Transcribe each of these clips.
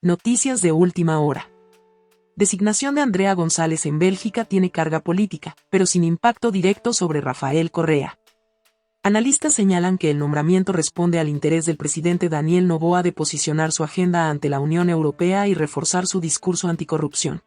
Noticias de última hora. Designación de Andrea González en Bélgica tiene carga política, pero sin impacto directo sobre Rafael Correa. Analistas señalan que el nombramiento responde al interés del presidente Daniel Noboa de posicionar su agenda ante la Unión Europea y reforzar su discurso anticorrupción.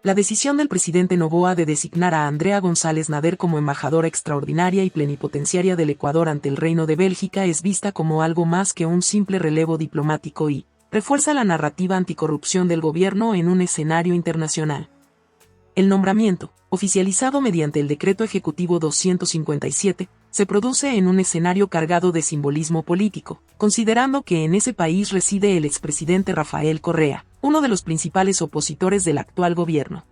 La decisión del presidente Noboa de designar a Andrea González Nader como embajadora extraordinaria y plenipotenciaria del Ecuador ante el Reino de Bélgica es vista como algo más que un simple relevo diplomático y refuerza la narrativa anticorrupción del gobierno en un escenario internacional. El nombramiento, oficializado mediante el Decreto Ejecutivo 257, se produce en un escenario cargado de simbolismo político, considerando que en ese país reside el expresidente Rafael Correa, uno de los principales opositores del actual gobierno.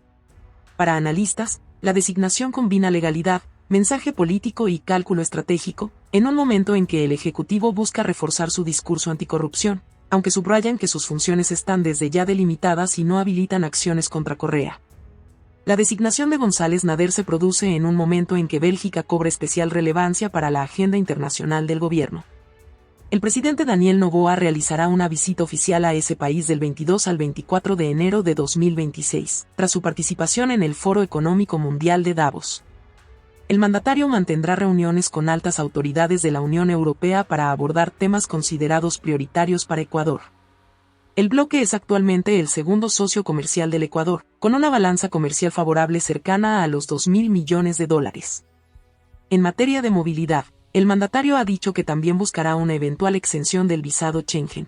Para analistas, la designación combina legalidad, mensaje político y cálculo estratégico, en un momento en que el Ejecutivo busca reforzar su discurso anticorrupción, aunque subrayan que sus funciones están desde ya delimitadas y no habilitan acciones contra Correa. La designación de González Nader se produce en un momento en que Bélgica cobra especial relevancia para la agenda internacional del gobierno. El presidente Daniel Noboa realizará una visita oficial a ese país del 22 al 24 de enero de 2026, tras su participación en el Foro Económico Mundial de Davos. El mandatario mantendrá reuniones con altas autoridades de la Unión Europea para abordar temas considerados prioritarios para Ecuador. El bloque es actualmente el segundo socio comercial del Ecuador, con una balanza comercial favorable cercana a los $2.000 millones. En materia de movilidad, el mandatario ha dicho que también buscará una eventual exención del visado Schengen.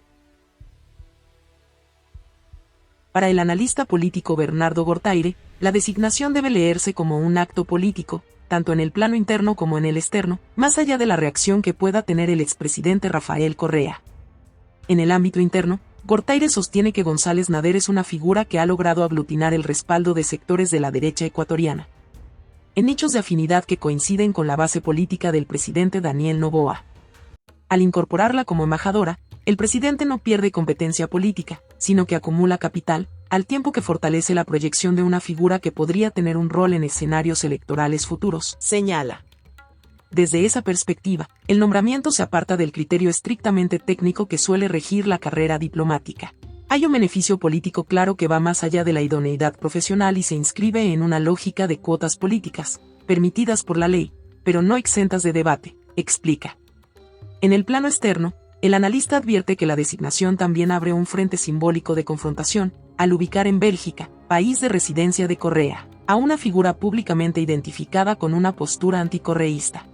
Para el analista político Bernardo Gortaire, la designación debe leerse como un acto político, tanto en el plano interno como en el externo, más allá de la reacción que pueda tener el expresidente Rafael Correa. En el ámbito interno, Gortaire sostiene que González Nader es una figura que ha logrado aglutinar el respaldo de sectores de la derecha ecuatoriana, en nichos de afinidad que coinciden con la base política del presidente Daniel Noboa. Al incorporarla como embajadora, el presidente no pierde competencia política, sino que acumula capital, al tiempo que fortalece la proyección de una figura que podría tener un rol en escenarios electorales futuros, señala. Desde esa perspectiva, el nombramiento se aparta del criterio estrictamente técnico que suele regir la carrera diplomática. Hay un beneficio político claro que va más allá de la idoneidad profesional y se inscribe en una lógica de cuotas políticas, permitidas por la ley, pero no exentas de debate, explica. En el plano externo, el analista advierte que la designación también abre un frente simbólico de confrontación, al ubicar en Bélgica, país de residencia de Correa, a una figura públicamente identificada con una postura anticorreísta.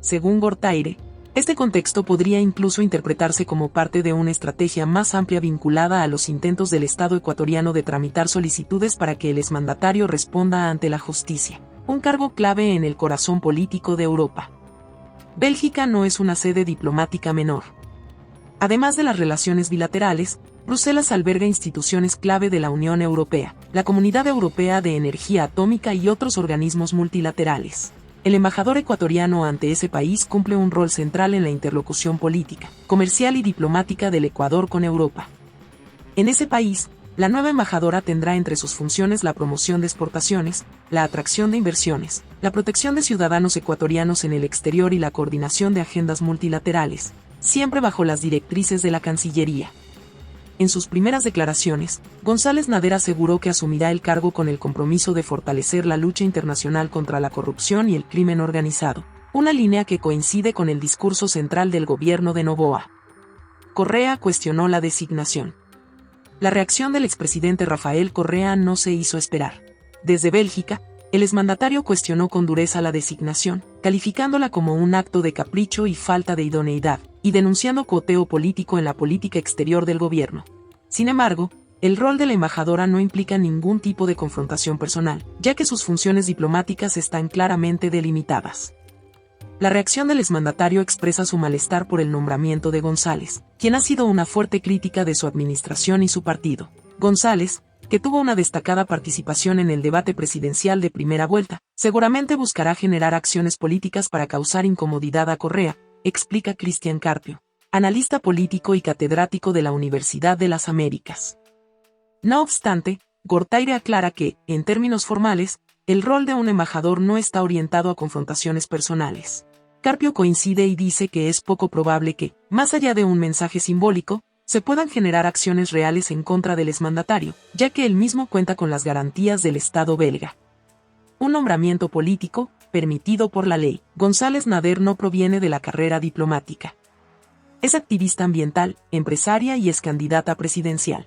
Según Gortaire, este contexto podría incluso interpretarse como parte de una estrategia más amplia vinculada a los intentos del Estado ecuatoriano de tramitar solicitudes para que el exmandatario responda ante la justicia, un cargo clave en el corazón político de Europa. Bélgica no es una sede diplomática menor. Además de las relaciones bilaterales, Bruselas alberga instituciones clave de la Unión Europea, la Comunidad Europea de Energía Atómica y otros organismos multilaterales. El embajador ecuatoriano ante ese país cumple un rol central en la interlocución política, comercial y diplomática del Ecuador con Europa. En ese país, la nueva embajadora tendrá entre sus funciones la promoción de exportaciones, la atracción de inversiones, la protección de ciudadanos ecuatorianos en el exterior y la coordinación de agendas multilaterales, siempre bajo las directrices de la Cancillería. En sus primeras declaraciones, González Nader aseguró que asumirá el cargo con el compromiso de fortalecer la lucha internacional contra la corrupción y el crimen organizado, una línea que coincide con el discurso central del gobierno de Noboa. Correa cuestionó la designación. La reacción del expresidente Rafael Correa no se hizo esperar. Desde Bélgica, el exmandatario cuestionó con dureza la designación, calificándola como un acto de capricho y falta de idoneidad, y denunciando cuoteo político en la política exterior del gobierno. Sin embargo, el rol de la embajadora no implica ningún tipo de confrontación personal, ya que sus funciones diplomáticas están claramente delimitadas. La reacción del exmandatario expresa su malestar por el nombramiento de González, quien ha sido una fuerte crítica de su administración y su partido. González, que tuvo una destacada participación en el debate presidencial de primera vuelta, seguramente buscará generar acciones políticas para causar incomodidad a Correa, explica Cristian Carpio, analista político y catedrático de la Universidad de las Américas. No obstante, Gortaire aclara que, en términos formales, el rol de un embajador no está orientado a confrontaciones personales. Carpio coincide y dice que es poco probable que, más allá de un mensaje simbólico, se puedan generar acciones reales en contra del exmandatario, ya que él mismo cuenta con las garantías del Estado belga. Un nombramiento político, permitido por la ley. González Nader no proviene de la carrera diplomática. Es activista ambiental, empresaria y es candidata presidencial.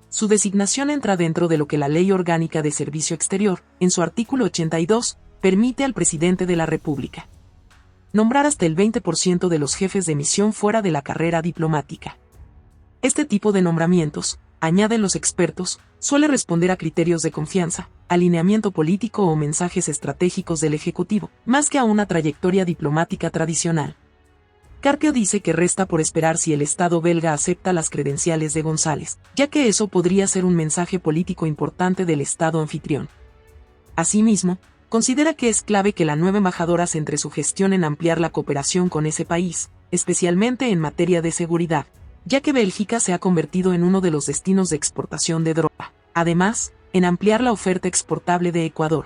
Su designación entra dentro de lo que la Ley Orgánica de Servicio Exterior, en su artículo 82, permite al presidente de la República nombrar hasta el 20% de los jefes de misión fuera de la carrera diplomática. Este tipo de nombramientos, añaden los expertos, suele responder a criterios de confianza, alineamiento político o mensajes estratégicos del Ejecutivo, más que a una trayectoria diplomática tradicional. Carpio dice que resta por esperar si el Estado belga acepta las credenciales de González, ya que eso podría ser un mensaje político importante del Estado anfitrión. Asimismo, considera que es clave que la nueva embajadora centre su gestión en ampliar la cooperación con ese país, especialmente en materia de seguridad, ya que Bélgica se ha convertido en uno de los destinos de exportación de droga. Además, en ampliar la oferta exportable de Ecuador.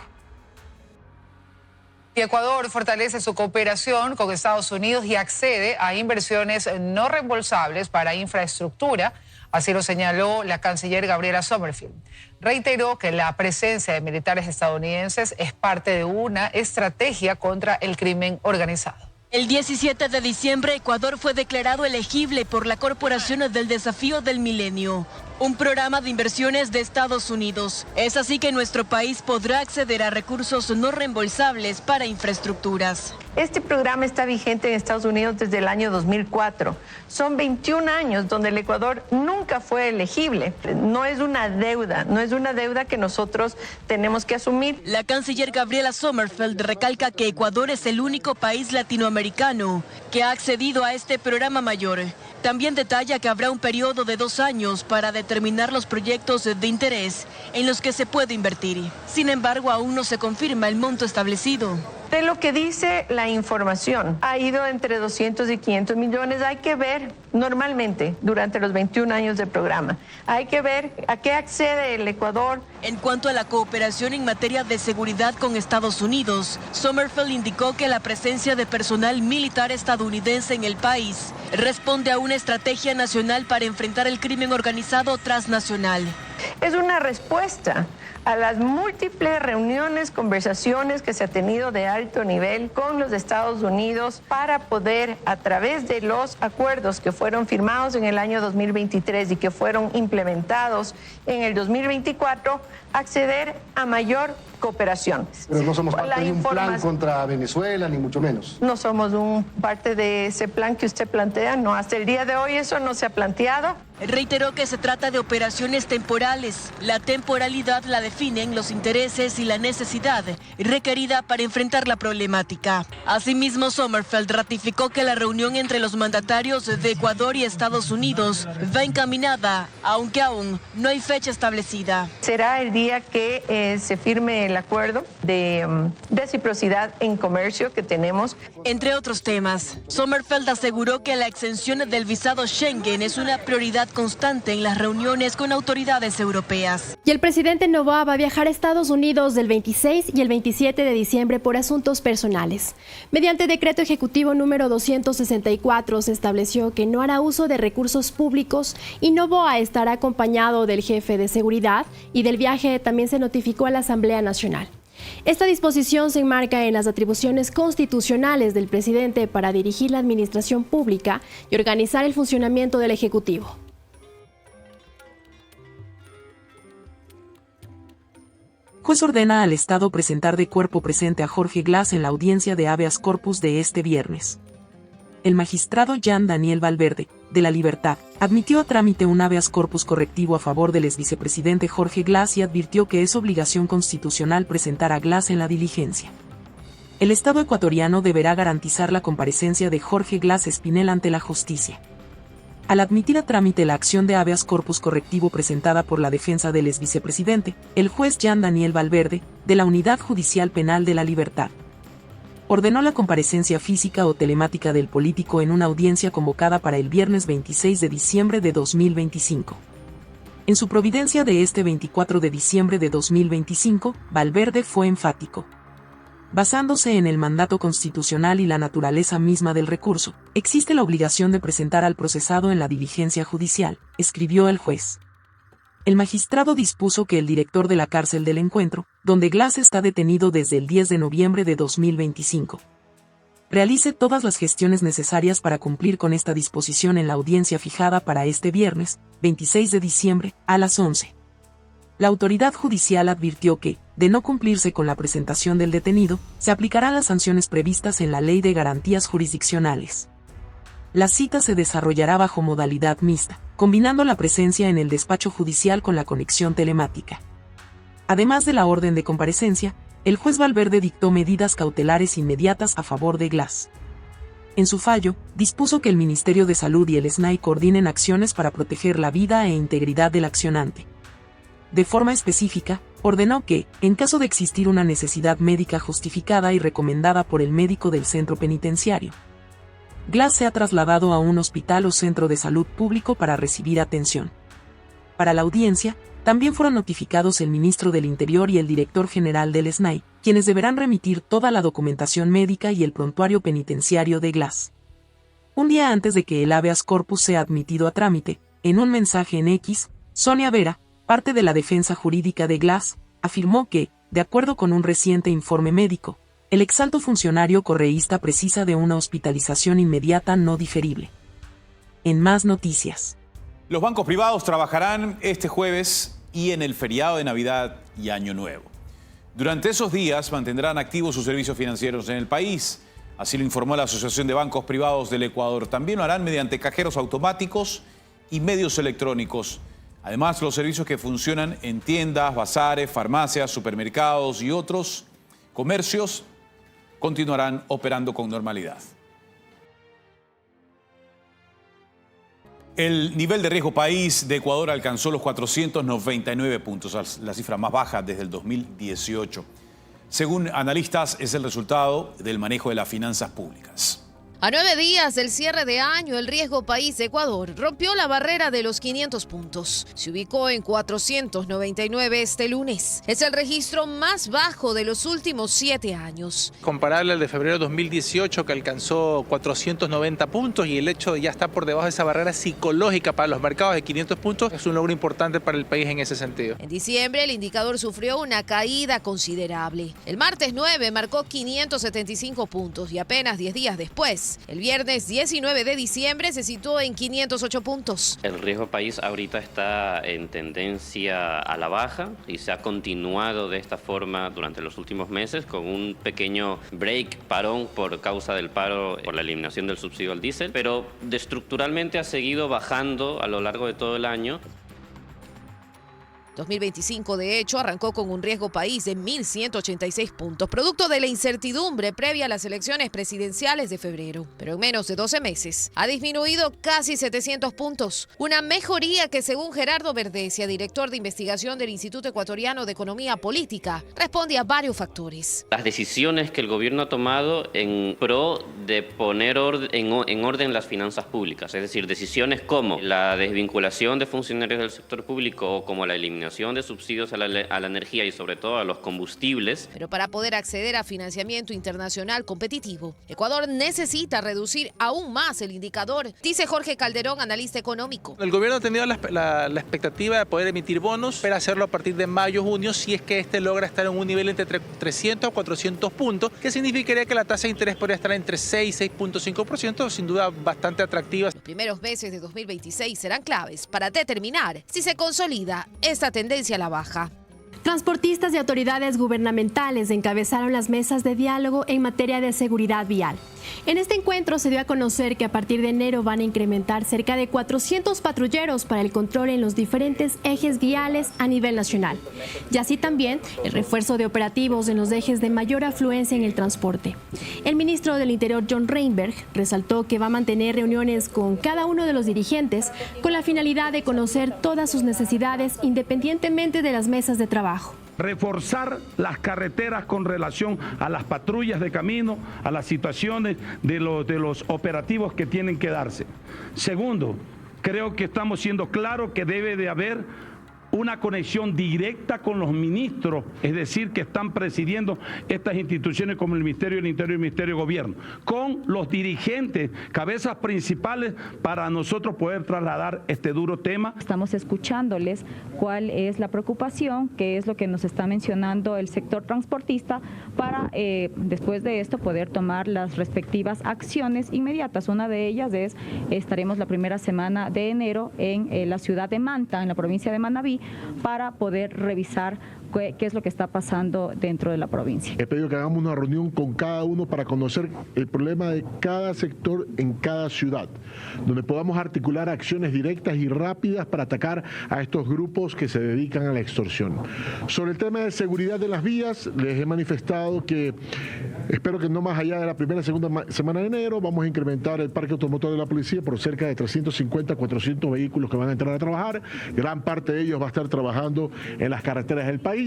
Ecuador fortalece su cooperación con Estados Unidos y accede a inversiones no reembolsables para infraestructura, así lo señaló la canciller Gabriela Sommerfield. Reiteró que la presencia de militares estadounidenses es parte de una estrategia contra el crimen organizado. El 17 de diciembre, Ecuador fue declarado elegible por la Corporación del Desafío del Milenio, un programa de inversiones de Estados Unidos. Es así que nuestro país podrá acceder a recursos no reembolsables para infraestructuras. Este programa está vigente en Estados Unidos desde el año 2004. Son 21 años donde el Ecuador nunca fue elegible. No es una deuda que nosotros tenemos que asumir. La canciller Gabriela Sommerfield recalca que Ecuador es el único país latinoamericano que ha accedido a este programa mayor. También detalla que habrá un periodo de 2 años para determinar los proyectos de interés en los que se puede invertir. Sin embargo, aún no se confirma el monto establecido. De lo que dice la información, ha ido entre 200 y 500 millones. Hay que ver normalmente durante los 21 años del programa. Hay que ver a qué accede el Ecuador. En cuanto a la cooperación en materia de seguridad con Estados Unidos, Sommerfield indicó que la presencia de personal militar estadounidense en el país responde a una estrategia nacional para enfrentar el crimen organizado transnacional. Es una respuesta a las múltiples reuniones, conversaciones que se ha tenido de alto nivel con los Estados Unidos para poder, a través de los acuerdos que fueron firmados en el año 2023 y que fueron implementados en el 2024, acceder a mayor cooperación. Pero no somos parte de un plan contra Venezuela, ni mucho menos. No somos parte de ese plan que usted plantea, no, hasta el día de hoy eso no se ha planteado. Reiteró que se trata de operaciones temporales. La temporalidad la definen los intereses y la necesidad requerida para enfrentar la problemática. Asimismo, Sommerfield ratificó que la reunión entre los mandatarios de Ecuador y Estados Unidos va encaminada, aunque aún no hay fecha establecida. Será el día que se firme el acuerdo de reciprocidad en comercio que tenemos. Entre otros temas, Sommerfield aseguró que la exención del visado Schengen es una prioridad constante en las reuniones con autoridades europeas. Y el presidente Noboa va a viajar a Estados Unidos del 26 y el 27 de diciembre por asuntos personales. Mediante decreto ejecutivo número 264 se estableció que no hará uso de recursos públicos y Noboa estará acompañado del jefe de seguridad y del viaje también se notificó a la Asamblea Nacional. Esta disposición se enmarca en las atribuciones constitucionales del presidente para dirigir la administración pública y organizar el funcionamiento del Ejecutivo. Juez ordena al Estado presentar de cuerpo presente a Jorge Glas en la audiencia de habeas corpus de este viernes. El magistrado Jean Daniel Valverde, de La Libertad, admitió a trámite un habeas corpus correctivo a favor del exvicepresidente Jorge Glas y advirtió que es obligación constitucional presentar a Glas en la diligencia. El Estado ecuatoriano deberá garantizar la comparecencia de Jorge Glas Espinel ante la justicia. Al admitir a trámite la acción de habeas corpus correctivo presentada por la defensa del exvicepresidente, el juez Jean Daniel Valverde, de la Unidad Judicial Penal de La Libertad, ordenó la comparecencia física o telemática del político en una audiencia convocada para el viernes 26 de diciembre de 2025. En su providencia de este 24 de diciembre de 2025, Valverde fue enfático. Basándose en el mandato constitucional y la naturaleza misma del recurso, existe la obligación de presentar al procesado en la diligencia judicial, escribió el juez. El magistrado dispuso que el director de la cárcel del Encuentro, donde Glass está detenido desde el 10 de noviembre de 2025, realice todas las gestiones necesarias para cumplir con esta disposición en la audiencia fijada para este viernes, 26 de diciembre, a las 11. La autoridad judicial advirtió que, de no cumplirse con la presentación del detenido, se aplicarán las sanciones previstas en la Ley de Garantías Jurisdiccionales. La cita se desarrollará bajo modalidad mixta, combinando la presencia en el despacho judicial con la conexión telemática. Además de la orden de comparecencia, el juez Valverde dictó medidas cautelares inmediatas a favor de Glass. En su fallo, dispuso que el Ministerio de Salud y el SNAI coordinen acciones para proteger la vida e integridad del accionante. De forma específica, ordenó que, en caso de existir una necesidad médica justificada y recomendada por el médico del centro penitenciario, Glass sea trasladado a un hospital o centro de salud público para recibir atención. Para la audiencia, también fueron notificados el ministro del Interior y el director general del SNAI, quienes deberán remitir toda la documentación médica y el prontuario penitenciario de Glass. Un día antes de que el habeas corpus sea admitido a trámite, en un mensaje en X, Sonia Vera, parte de la defensa jurídica de Glass, afirmó que, de acuerdo con un reciente informe médico, el exalto funcionario correísta precisa de una hospitalización inmediata no diferible. En más noticias. Los bancos privados trabajarán este jueves y en el feriado de Navidad y Año Nuevo. Durante esos días mantendrán activos sus servicios financieros en el país. Así lo informó la Asociación de Bancos Privados del Ecuador. También lo harán mediante cajeros automáticos y medios electrónicos. Además, los servicios que funcionan en tiendas, bazares, farmacias, supermercados y otros comercios continuarán operando con normalidad. El nivel de riesgo país de Ecuador alcanzó los 499 puntos, la cifra más baja desde el 2018. Según analistas, es el resultado del manejo de las finanzas públicas. A 9 días del cierre de año, el riesgo país de Ecuador rompió la barrera de los 500 puntos. Se ubicó en 499 este lunes. Es el registro más bajo de los últimos 7 años. Comparable al de febrero de 2018, que alcanzó 490 puntos, y el hecho de ya estar por debajo de esa barrera psicológica para los mercados de 500 puntos es un logro importante para el país en ese sentido. En diciembre, el indicador sufrió una caída considerable. El martes 9 marcó 575 puntos y apenas 10 días después, el viernes 19 de diciembre se situó en 508 puntos. El riesgo país ahorita está en tendencia a la baja y se ha continuado de esta forma durante los últimos meses, con un pequeño parón por causa del paro por la eliminación del subsidio al diésel, pero estructuralmente ha seguido bajando a lo largo de todo el año. 2025, de hecho, arrancó con un riesgo país de 1.186 puntos, producto de la incertidumbre previa a las elecciones presidenciales de febrero. Pero en menos de 12 meses ha disminuido casi 700 puntos. Una mejoría que, según Gerardo Verdecia, director de investigación del Instituto Ecuatoriano de Economía Política, responde a varios factores. Las decisiones que el gobierno ha tomado en pro de poner en orden las finanzas públicas, es decir, decisiones como la desvinculación de funcionarios del sector público o como la eliminación de subsidios a la energía y sobre todo a los combustibles. Pero para poder acceder a financiamiento internacional competitivo, Ecuador necesita reducir aún más el indicador, dice Jorge Calderón, analista económico. El gobierno ha tenido la expectativa de poder emitir bonos, pero hacerlo a partir de mayo, junio, si es que este logra estar en un nivel entre 300 a 400 puntos, que significaría que la tasa de interés podría estar entre 6 y 6.5%, sin duda bastante atractiva. Los primeros meses de 2026 serán claves para determinar si se consolida esta tendencia a la baja. Transportistas y autoridades gubernamentales encabezaron las mesas de diálogo en materia de seguridad vial. En este encuentro se dio a conocer que a partir de enero van a incrementar cerca de 400 patrulleros para el control en los diferentes ejes viales a nivel nacional, y así también el refuerzo de operativos en los ejes de mayor afluencia en el transporte. El ministro del Interior, John Reinberg, resaltó que va a mantener reuniones con cada uno de los dirigentes con la finalidad de conocer todas sus necesidades independientemente de las mesas de trabajo. Reforzar las carreteras con relación a las patrullas de camino, a las situaciones de los operativos que tienen que darse. Segundo, creo que estamos siendo claros que debe de haber una conexión directa con los ministros, es decir, que están presidiendo estas instituciones como el Ministerio del Interior y el Ministerio de Gobierno, con los dirigentes, cabezas principales, para nosotros poder trasladar este duro tema. Estamos escuchándoles cuál es la preocupación, qué es lo que nos está mencionando el sector transportista, para después de esto poder tomar las respectivas acciones inmediatas. Una de ellas es, estaremos la primera semana de enero en la ciudad de Manta, en la provincia de Manabí, para poder revisar qué es lo que está pasando dentro de la provincia. He pedido que hagamos una reunión con cada uno para conocer el problema de cada sector en cada ciudad, donde podamos articular acciones directas y rápidas para atacar a estos grupos que se dedican a la extorsión. Sobre el tema de seguridad de las vías, les he manifestado que espero que no más allá de la primera y segunda semana de enero vamos a incrementar el parque automotor de la policía por cerca de 350 a 400 vehículos que van a entrar a trabajar. Gran parte de ellos va a estar trabajando en las carreteras del país,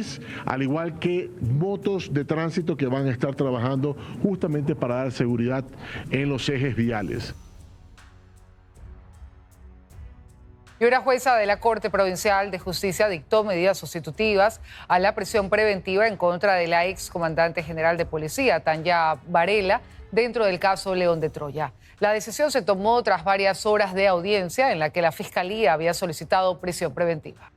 al igual que motos de tránsito que van a estar trabajando justamente para dar seguridad en los ejes viales. Y una jueza de la Corte Provincial de Justicia dictó medidas sustitutivas a la prisión preventiva en contra de la excomandante general de policía, Tanya Varela, dentro del caso León de Troya. La decisión se tomó tras varias horas de audiencia en la que la Fiscalía había solicitado prisión preventiva.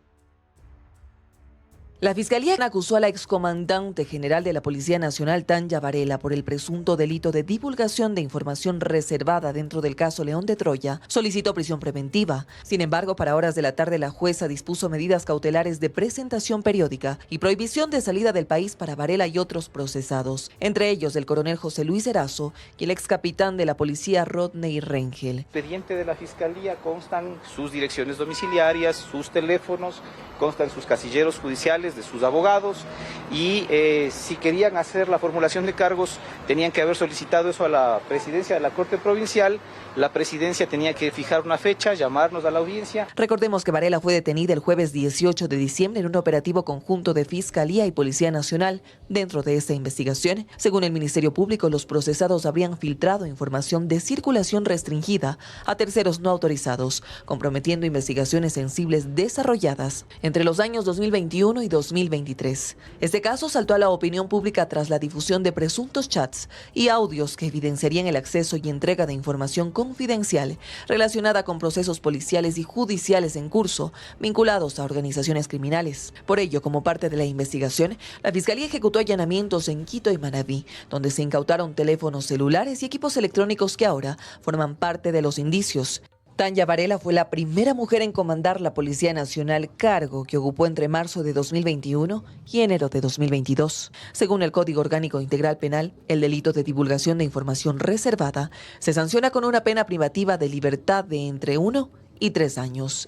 La Fiscalía acusó a la excomandante general de la Policía Nacional, Tanya Varela, por el presunto delito de divulgación de información reservada dentro del caso León de Troya. Solicitó prisión preventiva. Sin embargo, para horas de la tarde, la jueza dispuso medidas cautelares de presentación periódica y prohibición de salida del país para Varela y otros procesados, entre ellos el coronel José Luis Erazo y el excapitán de la policía Rodney Rengel. En el expediente de la Fiscalía constan sus direcciones domiciliarias, sus teléfonos, constan sus casilleros judiciales de sus abogados y si querían hacer la formulación de cargos tenían que haber solicitado eso a la presidencia de la Corte Provincial. La presidencia tenía que fijar una fecha, llamarnos a la audiencia. Recordemos que Varela fue detenida el jueves 18 de diciembre en un operativo conjunto de Fiscalía y Policía Nacional. Dentro de esta investigación, según el Ministerio Público, los procesados habrían filtrado información de circulación restringida a terceros no autorizados, comprometiendo investigaciones sensibles desarrolladas entre los años 2021 y 2023. Este caso saltó a la opinión pública tras la difusión de presuntos chats y audios que evidenciarían el acceso y entrega de información confidencial relacionada con procesos policiales y judiciales en curso vinculados a organizaciones criminales. Por ello, como parte de la investigación, la Fiscalía ejecutó allanamientos en Quito y Manabí, donde se incautaron teléfonos celulares y equipos electrónicos que ahora forman parte de los indicios. Tanya Varela fue la primera mujer en comandar la Policía Nacional, cargo que ocupó entre marzo de 2021 y enero de 2022. Según el Código Orgánico Integral Penal, el delito de divulgación de información reservada se sanciona con una pena privativa de libertad de entre 1 y 3 años.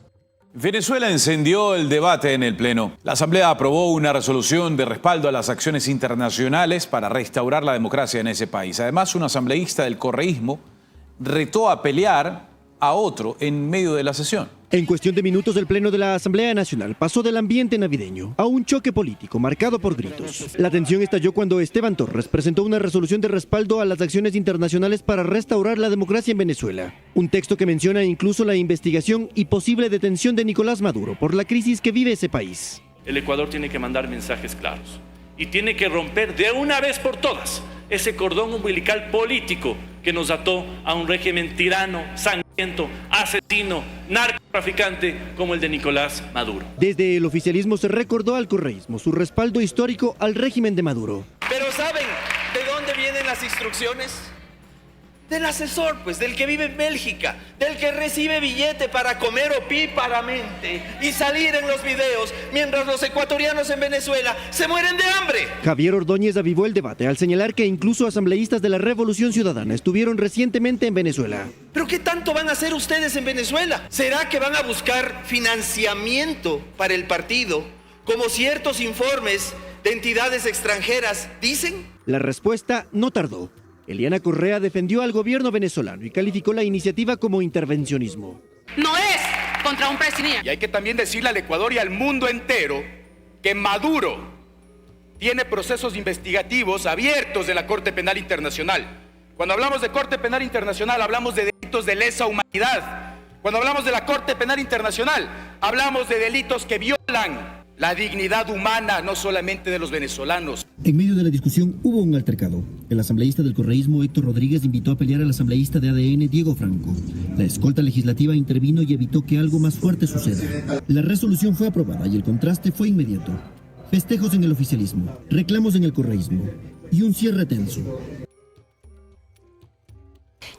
Venezuela encendió el debate en el Pleno. La Asamblea aprobó una resolución de respaldo a las acciones internacionales para restaurar la democracia en ese país. Además, un asambleísta del correísmo retó a pelear a otro en medio de la sesión. En cuestión de minutos, el Pleno de la Asamblea Nacional pasó del ambiente navideño a un choque político marcado por gritos. La tensión estalló cuando Esteban Torres presentó una resolución de respaldo a las acciones internacionales para restaurar la democracia en Venezuela. Un texto que menciona incluso la investigación y posible detención de Nicolás Maduro por la crisis que vive ese país. El Ecuador tiene que mandar mensajes claros y tiene que romper de una vez por todas ese cordón umbilical político que nos ató a un régimen tirano, sangriento, asesino, narcotraficante como el de Nicolás Maduro. Desde el oficialismo se recordó al correísmo su respaldo histórico al régimen de Maduro. Pero ¿saben de dónde vienen las instrucciones? Del asesor, pues, del que vive en Bélgica, del que recibe billete para comer opíparamente y salir en los videos mientras los ecuatorianos en Venezuela se mueren de hambre. Javier Ordóñez avivó el debate al señalar que incluso asambleístas de la Revolución Ciudadana estuvieron recientemente en Venezuela. ¿Pero qué tanto van a hacer ustedes en Venezuela? ¿Será que van a buscar financiamiento para el partido, como ciertos informes de entidades extranjeras dicen? La respuesta no tardó. Eliana Correa defendió al gobierno venezolano y calificó la iniciativa como intervencionismo. No es contra un presidente. Y hay que también decirle al Ecuador y al mundo entero que Maduro tiene procesos investigativos abiertos de la Corte Penal Internacional. Cuando hablamos de Corte Penal Internacional hablamos de delitos de lesa humanidad, Cuando hablamos de la Corte Penal Internacional, hablamos de delitos que violan la dignidad humana, no solamente de los venezolanos. En medio de la discusión hubo un altercado. El asambleísta del correísmo Héctor Rodríguez invitó a pelear al asambleísta de ADN Diego Franco. La escolta legislativa intervino y evitó que algo más fuerte suceda. La resolución fue aprobada y el contraste fue inmediato. Festejos en el oficialismo, reclamos en el correísmo y un cierre tenso.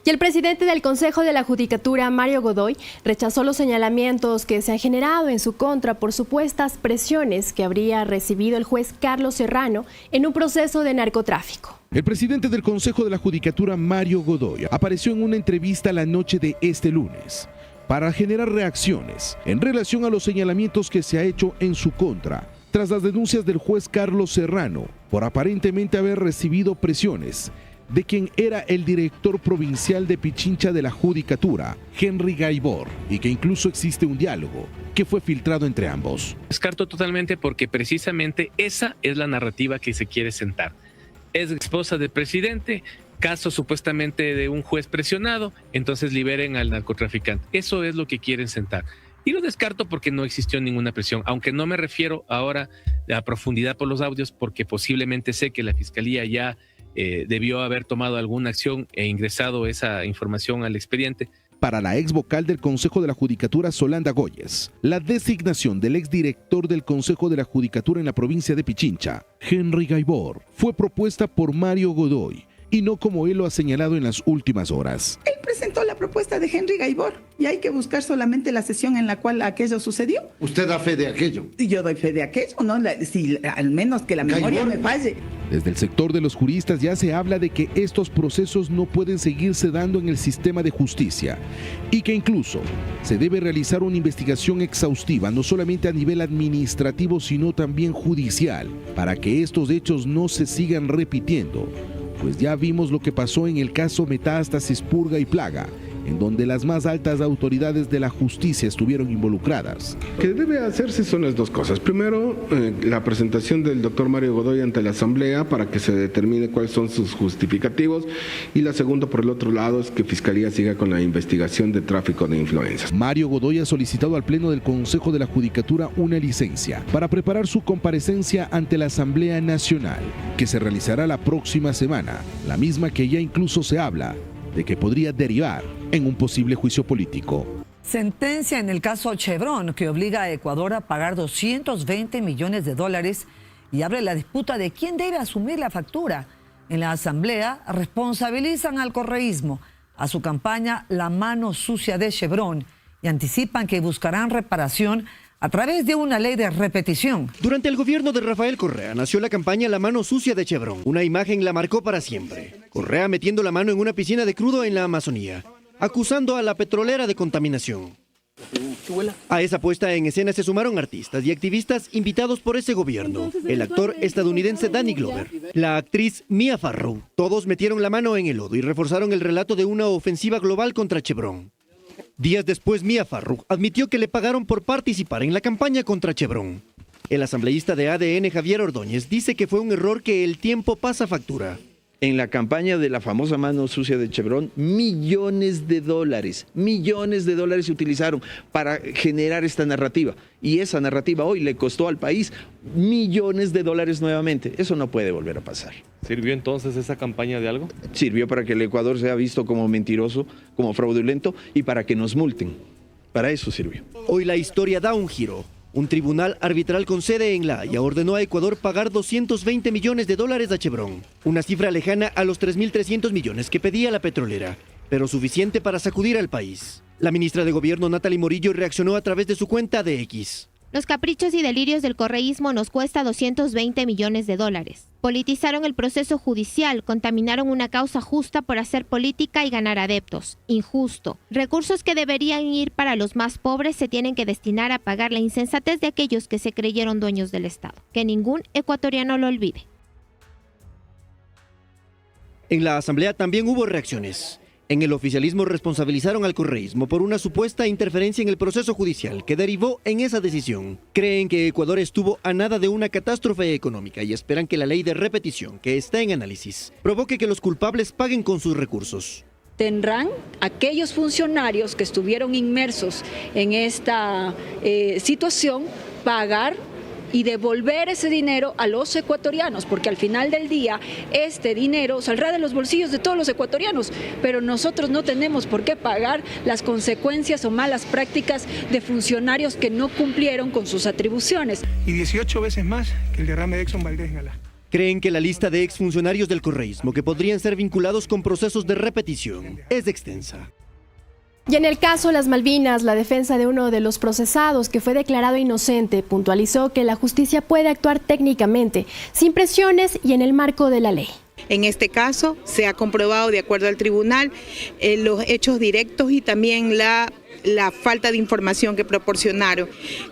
Y el presidente del Consejo de la Judicatura, Mario Godoy, rechazó los señalamientos que se han generado en su contra por supuestas presiones que habría recibido el juez Carlos Serrano en un proceso de narcotráfico. El presidente del Consejo de la Judicatura, Mario Godoy, apareció en una entrevista la noche de este lunes para generar reacciones en relación a los señalamientos que se ha hecho en su contra, tras las denuncias del juez Carlos Serrano por aparentemente haber recibido presiones de quien era el director provincial de Pichincha de la Judicatura, Henry Gaibor, y que incluso existe un diálogo que fue filtrado entre ambos. Descarto totalmente porque precisamente esa es la narrativa que se quiere sentar. Es esposa del presidente, caso supuestamente de un juez presionado, entonces liberen al narcotraficante. Eso es lo que quieren sentar. Y lo descarto porque no existió ninguna presión, aunque no me refiero ahora a profundidad por los audios, porque posiblemente sé que la Fiscalía ya debió haber tomado alguna acción e ingresado esa información al expediente. Para la ex vocal del Consejo de la Judicatura, Solanda Goyes, la designación del exdirector del Consejo de la Judicatura en la provincia de Pichincha, Henry Gaibor, fue propuesta por Mario Godoy y no como él lo ha señalado en las últimas horas. Él presentó la propuesta de Henry Gaibor y hay que buscar solamente la sesión en la cual aquello sucedió. ¿Usted da fe de aquello? Y yo doy fe de aquello, ¿no? Si al menos que la memoria me falle. Desde el sector de los juristas ya se habla de que estos procesos no pueden seguirse dando en el sistema de justicia y que incluso se debe realizar una investigación exhaustiva, no solamente a nivel administrativo, sino también judicial, para que estos hechos no se sigan repitiendo. Pues ya vimos lo que pasó en el caso Metástasis, Purga y Plaga, en donde las más altas autoridades de la justicia estuvieron involucradas. Lo que debe hacerse son las dos cosas. Primero, la presentación del doctor Mario Godoy ante la Asamblea para que se determine cuáles son sus justificativos. Y la segunda, por el otro lado, es que Fiscalía siga con la investigación de tráfico de influencias. Mario Godoy ha solicitado al Pleno del Consejo de la Judicatura una licencia para preparar su comparecencia ante la Asamblea Nacional, que se realizará la próxima semana, la misma que ya incluso se habla de que podría derivar en un posible juicio político. Sentencia en el caso Chevron que obliga a Ecuador a pagar $220 millones y abre la disputa de quién debe asumir la factura. En la Asamblea responsabilizan al correísmo, a su campaña La Mano Sucia de Chevron y anticipan que buscarán reparación a través de una ley de repetición. Durante el gobierno de Rafael Correa nació la campaña La Mano Sucia de Chevron. Una imagen la marcó para siempre. Correa metiendo la mano en una piscina de crudo en la Amazonía, acusando a la petrolera de contaminación. A esa puesta en escena se sumaron artistas y activistas invitados por ese gobierno. El actor estadounidense Danny Glover, la actriz Mia Farrow. Todos metieron la mano en el lodo y reforzaron el relato de una ofensiva global contra Chevron. Días después, Mia Farrow admitió que le pagaron por participar en la campaña contra Chevron. El asambleísta de ADN, Javier Ordóñez, dice que fue un error que el tiempo pasa factura. En la campaña de la famosa mano sucia de Chevron, millones de dólares se utilizaron para generar esta narrativa. Y esa narrativa hoy le costó al país millones de dólares nuevamente. Eso no puede volver a pasar. ¿Sirvió entonces esa campaña de algo? Sirvió para que el Ecuador sea visto como mentiroso, como fraudulento y para que nos multen. Para eso sirvió. Hoy la historia da un giro. Un tribunal arbitral con sede en La Haya ordenó a Ecuador pagar $220 millones a Chevron, una cifra lejana a los 3.300 millones que pedía la petrolera, pero suficiente para sacudir al país. La ministra de Gobierno, Natalie Morillo, reaccionó a través de su cuenta de X. Los caprichos y delirios del correísmo nos cuesta $220 millones. Politizaron el proceso judicial, contaminaron una causa justa por hacer política y ganar adeptos. Injusto. Recursos que deberían ir para los más pobres se tienen que destinar a pagar la insensatez de aquellos que se creyeron dueños del Estado. Que ningún ecuatoriano lo olvide. En la Asamblea también hubo reacciones. En el oficialismo responsabilizaron al correísmo por una supuesta interferencia en el proceso judicial que derivó en esa decisión. Creen que Ecuador estuvo a nada de una catástrofe económica y esperan que la ley de repetición, que está en análisis, provoque que los culpables paguen con sus recursos. tendrán aquellos funcionarios que estuvieron inmersos en esta situación pagar y devolver ese dinero a los ecuatorianos, porque al final del día este dinero saldrá de los bolsillos de todos los ecuatorianos, pero nosotros no tenemos por qué pagar las consecuencias o malas prácticas de funcionarios que no cumplieron con sus atribuciones. Y 18 veces más que el derrame de Exxon Valdez en Alaska. Creen que la lista de exfuncionarios del correísmo que podrían ser vinculados con procesos de repetición es extensa. Y en el caso Las Malvinas, la defensa de uno de los procesados que fue declarado inocente puntualizó que la justicia puede actuar técnicamente, sin presiones y en el marco de la ley. En este caso se ha comprobado de acuerdo al tribunal los hechos directos y también la falta de información que proporcionaron,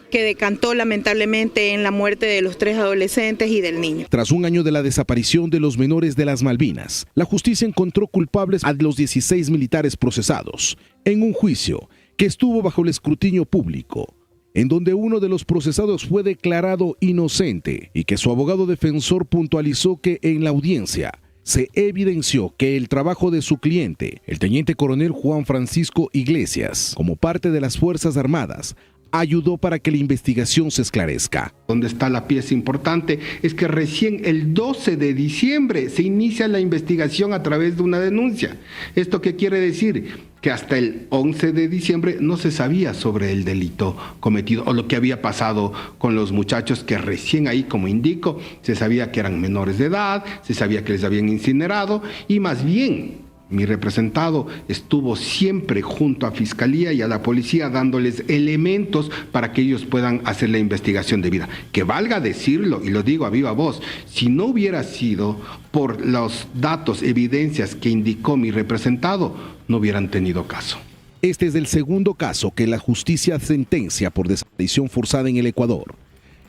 que decantó lamentablemente en la muerte de los 3 adolescentes y del niño. Tras un año de la desaparición de los menores de las Malvinas, la justicia encontró culpables a los 16 militares procesados en un juicio que estuvo bajo el escrutinio público, en donde uno de los procesados fue declarado inocente y que su abogado defensor puntualizó que en la audiencia se evidenció que el trabajo de su cliente, el teniente coronel Juan Francisco Iglesias, como parte de las Fuerzas Armadas, ayudó para que la investigación se esclarezca. Donde está la pieza importante es que recién el 12 de diciembre se inicia la investigación a través de una denuncia. ¿Esto qué quiere decir? Que hasta el 11 de diciembre no se sabía sobre el delito cometido o lo que había pasado con los muchachos, que recién ahí, como indico, se sabía que eran menores de edad, se sabía que les habían incinerado y más bien mi representado estuvo siempre junto a Fiscalía y a la policía dándoles elementos para que ellos puedan hacer la investigación debida. Que valga decirlo, y lo digo a viva voz, si no hubiera sido por los datos, evidencias que indicó mi representado, no hubieran tenido caso. Este es el segundo caso que la justicia sentencia por desaparición forzada en el Ecuador,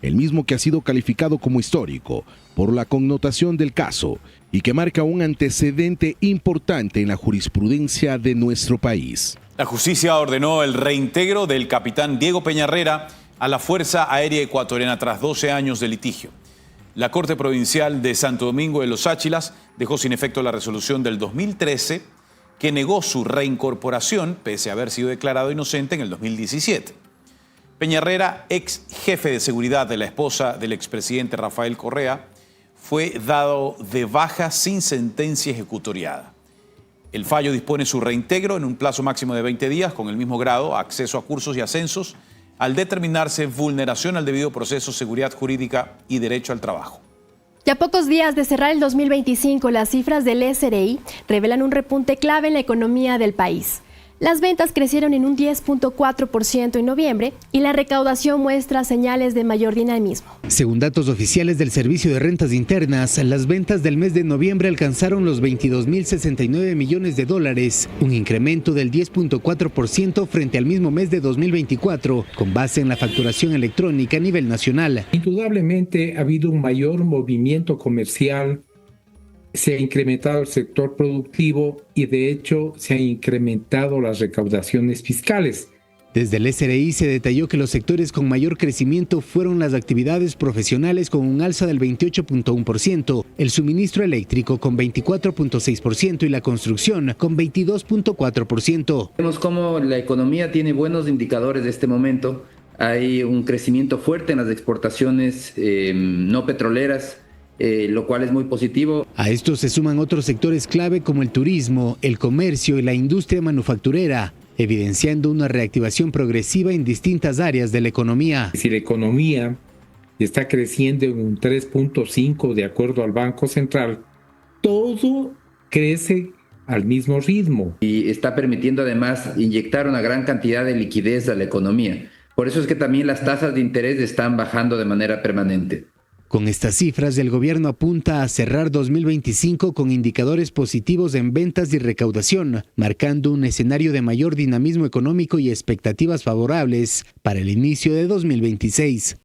el mismo que ha sido calificado como histórico por la connotación del caso y que marca un antecedente importante en la jurisprudencia de nuestro país. La justicia ordenó el reintegro del capitán Diego Peñarrera a la Fuerza Aérea Ecuatoriana tras 12 años de litigio. La Corte Provincial de Santo Domingo de los Áchilas dejó sin efecto la resolución del 2013 que negó su reincorporación pese a haber sido declarado inocente en el 2017. Peñarrera, ex jefe de seguridad de la esposa del expresidente Rafael Correa, fue dado de baja sin sentencia ejecutoriada. El fallo dispone su reintegro en un plazo máximo de 20 días con el mismo grado, acceso a cursos y ascensos, al determinarse vulneración al debido proceso, seguridad jurídica y derecho al trabajo. Y a pocos días de cerrar el 2025, las cifras del SRI revelan un repunte clave en la economía del país. Las ventas crecieron en un 10.4% en noviembre y la recaudación muestra señales de mayor dinamismo. Según datos oficiales del Servicio de Rentas Internas, las ventas del mes de noviembre alcanzaron los 22.069 millones de dólares, un incremento del 10.4% frente al mismo mes de 2024, con base en la facturación electrónica a nivel nacional. Indudablemente ha habido un mayor movimiento comercial, se ha incrementado el sector productivo y de hecho se han incrementado las recaudaciones fiscales. Desde el SRI se detalló que los sectores con mayor crecimiento fueron las actividades profesionales con un alza del 28.1%, el suministro eléctrico con 24.6% y la construcción con 22.4%. Vemos cómo la economía tiene buenos indicadores de este momento. Hay un crecimiento fuerte en las exportaciones no petroleras, lo cual es muy positivo. A esto se suman otros sectores clave como el turismo, el comercio y la industria manufacturera, evidenciando una reactivación progresiva en distintas áreas de la economía. Si la economía está creciendo en un 3.5 de acuerdo al Banco Central, todo crece al mismo ritmo. Y está permitiendo además inyectar una gran cantidad de liquidez a la economía. Por eso es que también las tasas de interés están bajando de manera permanente. Con estas cifras, el gobierno apunta a cerrar 2025 con indicadores positivos en ventas y recaudación, marcando un escenario de mayor dinamismo económico y expectativas favorables para el inicio de 2026.